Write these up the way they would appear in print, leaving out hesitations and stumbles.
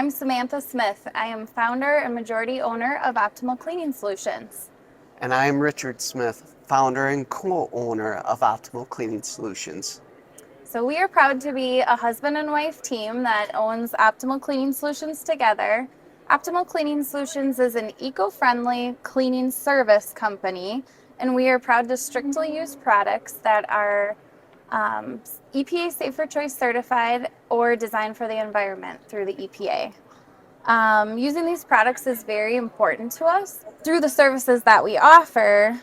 I'm Samantha Smith. I am founder and majority owner of Optimal Cleaning Solutions. And I am Richard Smith, founder and co-owner of Optimal Cleaning Solutions. So we are proud to be a husband and wife team that owns Optimal Cleaning Solutions together. Optimal Cleaning Solutions is an eco-friendly cleaning service company, and we are proud to strictly use products that are EPA Safer Choice certified or designed for the environment through the EPA. Using these products is very important to us. Through the services that we offer,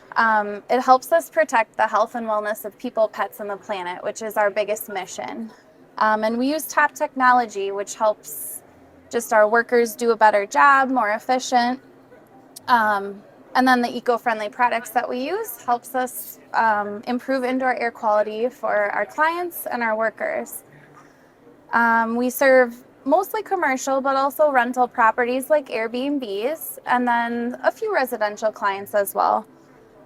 it helps us protect the health and wellness of people, pets, and the planet, which is our biggest mission. And we use top technology, which helps just our workers do a better job, more efficient. And then the eco-friendly products that we use helps us improve indoor air quality for our clients and our workers. We serve mostly commercial, but also rental properties like Airbnbs, and then a few residential clients as well.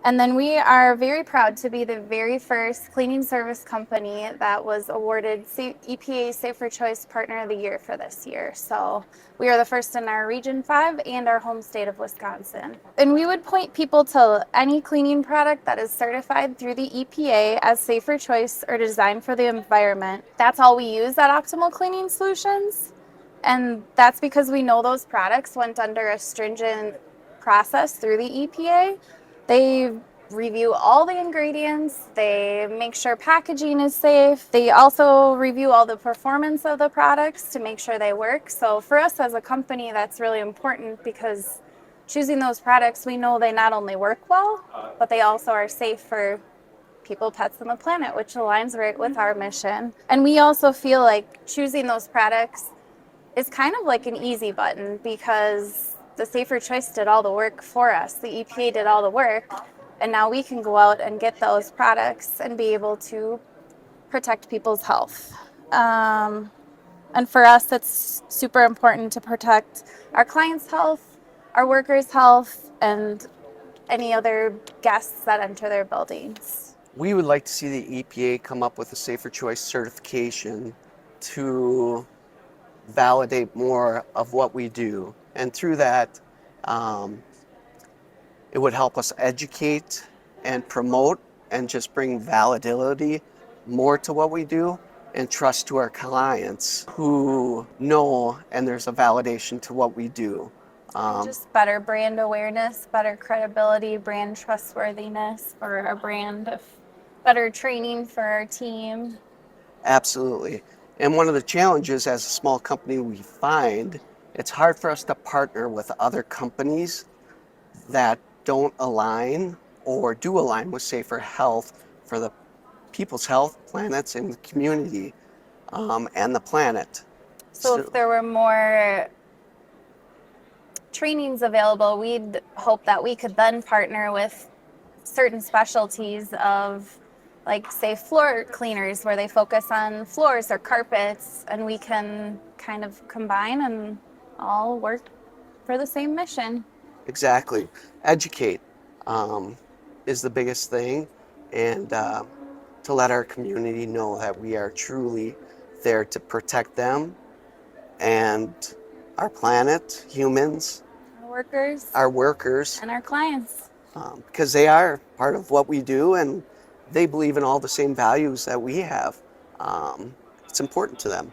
And then we are very proud to be the very first cleaning service company that was awarded EPA Safer Choice Partner of the Year for this year. So we are the first in our Region 5 and our home state of Wisconsin. And we would point people to any cleaning product that is certified through the EPA as Safer Choice or designed for the environment. That's all we use at Optimal Cleaning Solutions. And that's because we know those products went under a stringent process through the EPA. They review all the ingredients, they make sure packaging is safe, they also review all the performance of the products to make sure they work. So for us as a company, that's really important because choosing those products, we know they not only work well, but they also are safe for people, pets, and the planet, which aligns right with our mission. And we also feel like choosing those products is kind of like an easy button because the Safer Choice did all the work for us. The EPA did all the work, and now we can go out and get those products and be able to protect people's health. And for us, it's super important to protect our clients' health, our workers' health, and any other guests that enter their buildings. We would like to see the EPA come up with a Safer Choice certification to validate more of what we do. And through that, it would help us educate and promote and just bring validity more to what we do and trust to our clients who know and there's a validation to what we do. Just better brand awareness, better credibility, brand trustworthiness for our brand, better training for our team. Absolutely. And one of the challenges as a small company we find, it's hard for us to partner with other companies that don't align or do align with safer health for the people's health, planets, and the community, and the planet. So if there were more trainings available, we'd hope that we could then partner with certain specialties of like say floor cleaners where they focus on floors or carpets, and we can kind of combine and all work for the same mission. Exactly. Educate is the biggest thing, and to let our community know that we are truly there to protect them and our planet, humans, our workers, and our clients. Because they are part of what we do and they believe in all the same values that we have. It's important to them.